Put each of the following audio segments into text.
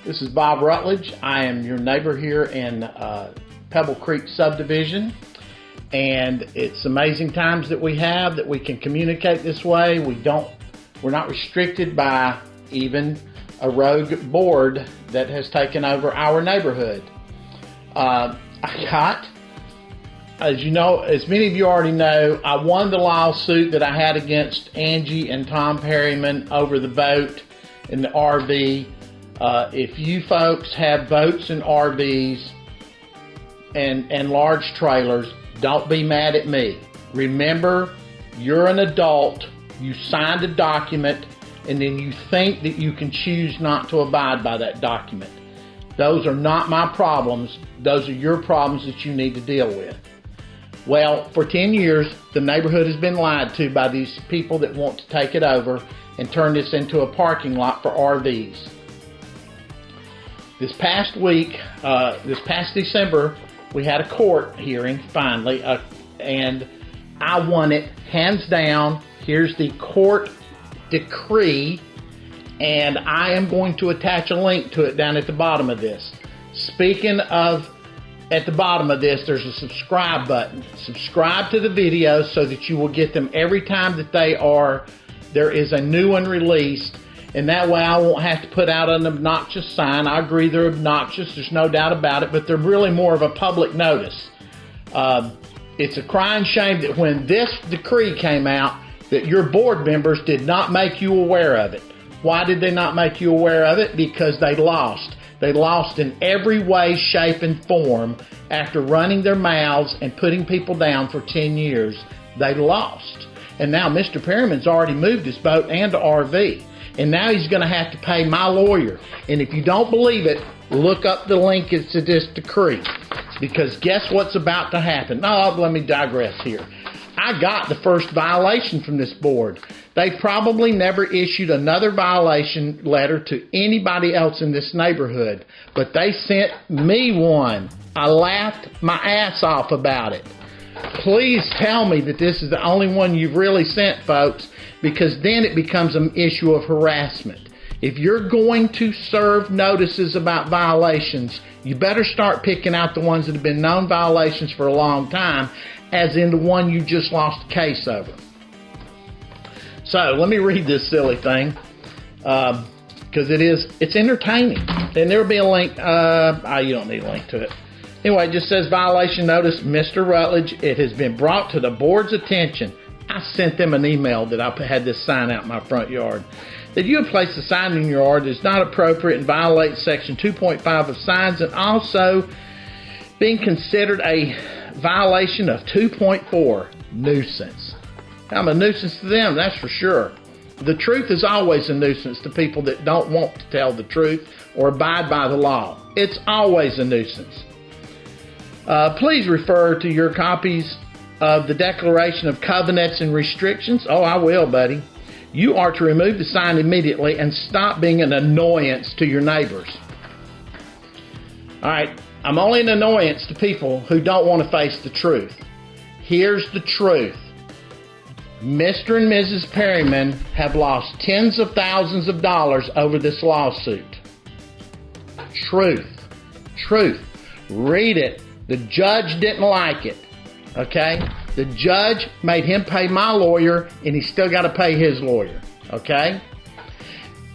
This is Bob Rutledge. I am your neighbor here in Pebble Creek Subdivision, and it's amazing times that we have that we can communicate this way. We're not restricted by even a rogue board that has taken over our neighborhood. As you know, as many of you already know, I won the lawsuit that I had against Angie and Tom Perryman over the boat and the RV. If you folks have boats and RVs and large trailers, don't be mad at me. Remember, you're an adult, you signed a document, and then you think that you can choose not to abide by that document. Those are not my problems. Those are your problems that you need to deal with. Well, for 10 years, the neighborhood has been lied to by these people that want to take it over and turn this into a parking lot for RVs. This past week, this past December, we had a court hearing, finally, and I won it hands down. Here's the court decree, and I am going to attach a link to it down at the bottom of this. Speaking of, at the bottom of this, there's a subscribe button. Subscribe to the videos so that you will get them every time that there is a new one released, and that way I won't have to put out an obnoxious sign. I agree they're obnoxious, there's no doubt about it, but they're really more of a public notice. It's a crying shame that when this decree came out, that your board members did not make you aware of it. Why did they not make you aware of it? Because they lost. They lost in every way, shape, and form after running their mouths and putting people down for 10 years. They lost. And now Mr. Perryman's already moved his boat and RV. And now he's going to have to pay my lawyer. And if you don't believe it, look up the link to this decree. Because guess what's about to happen? No, let me digress here. I got the first violation from this board. They probably never issued another violation letter to anybody else in this neighborhood, but they sent me one. I laughed my ass off about it. Please tell me that this is the only one you've really sent, folks, because then it becomes an issue of harassment. If you're going to serve notices about violations, you better start picking out the ones that have been known violations for a long time, as in the one you just lost a case over. So let me read this silly thing, because it's entertaining. And there'll be a link. You don't need a link to it. Anyway, it just says violation notice, Mr. Rutledge. It has been brought to the board's attention. I sent them an email that I had this sign out in my front yard. That you have placed a sign in your yard that is not appropriate and violates section 2.5 of signs, and also being considered a violation of 2.4, nuisance. I'm a nuisance to them, that's for sure. The truth is always a nuisance to people that don't want to tell the truth or abide by the law. It's always a nuisance. Please refer to your copies of the Declaration of Covenants and Restrictions. Oh, I will, buddy. You are to remove the sign immediately and stop being an annoyance to your neighbors. All right, I'm only an annoyance to people who don't want to face the truth. Here's the truth. Mr. and Mrs. Perryman have lost tens of thousands of dollars over this lawsuit. Truth. Read it. The judge didn't like it. Okay? The judge made him pay my lawyer, and he's still got to pay his lawyer. Okay?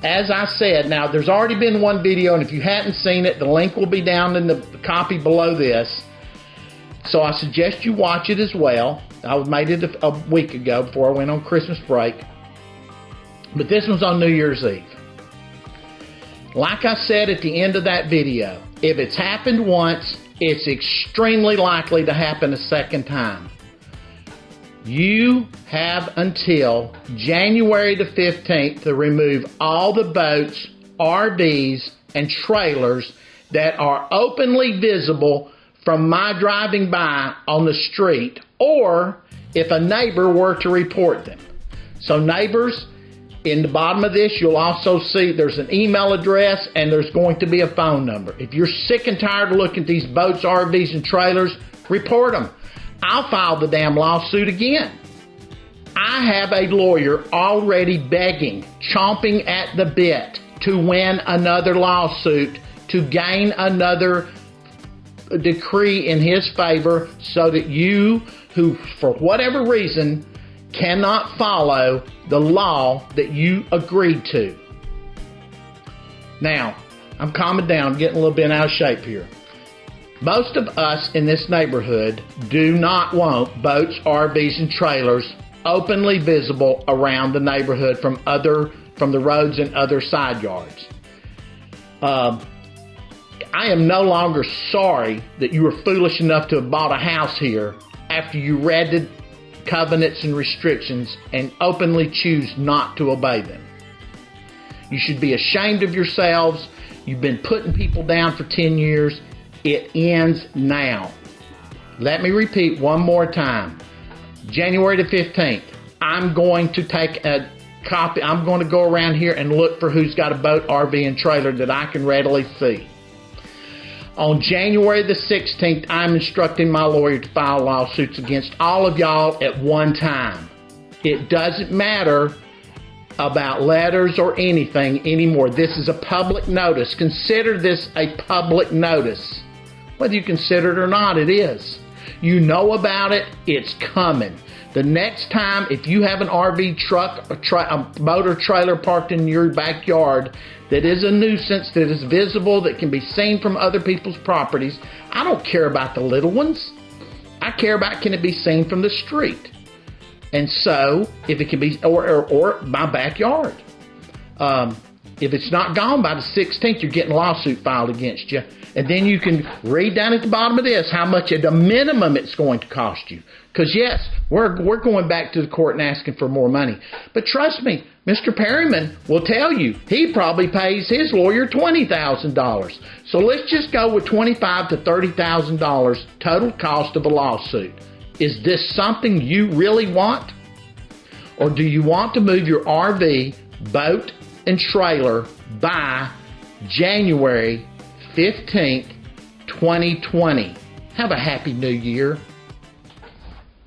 As I said, now there's already been one video, and if you hadn't seen it, the link will be down in the copy below this. So I suggest you watch it as well. I made it a week ago before I went on Christmas break. But this one's on New Year's Eve. Like I said at the end of that video, if it's happened once, it's extremely likely to happen a second time. You have until January the 15th to remove all the boats, RVs, and trailers that are openly visible from my driving by on the street, or if a neighbor were to report them. So neighbors, in the bottom of this, you'll also see there's an email address and there's going to be a phone number. If you're sick and tired of looking at these boats, RVs, and trailers, report them. I'll file the damn lawsuit again. I have a lawyer already begging, chomping at the bit to win another lawsuit, to gain another decree in his favor, so that you, who for whatever reason cannot follow the law that you agreed to. Now, I'm calming down, getting a little bit out of shape here. Most of us in this neighborhood do not want boats, RVs, and trailers openly visible around the neighborhood from the roads and other side yards. I am no longer sorry that you were foolish enough to have bought a house here after you read the covenants and restrictions and openly choose not to obey them. You should be ashamed of yourselves. You've been putting people down for 10 years. It ends now. Let me repeat one more time. January the 15th, I'm going to take a copy. I'm going to go around here and look for who's got a boat, RV, and trailer that I can readily see. On January the 16th, I'm instructing my lawyer to file lawsuits against all of y'all at one time. It doesn't matter about letters or anything anymore. This is a public notice. Consider this a public notice. Whether you consider it or not, it is. You know about it. It's coming. The next time, if you have an RV truck, a boat or trailer parked in your backyard that is a nuisance, that is visible, that can be seen from other people's properties, I don't care about the little ones. I care about, can it be seen from the street? And so, if it can be, or my backyard. If it's not gone by the 16th, you're getting a lawsuit filed against you. And then you can read down at the bottom of this how much at a minimum it's going to cost you. Because yes, we're going back to the court and asking for more money. But trust me, Mr. Perryman will tell you he probably pays his lawyer $20,000. So let's just go with $25,000 to $30,000 total cost of a lawsuit. Is this something you really want? Or do you want to move your RV, boat, and trailer by January 15th, 2020? Have a happy new year.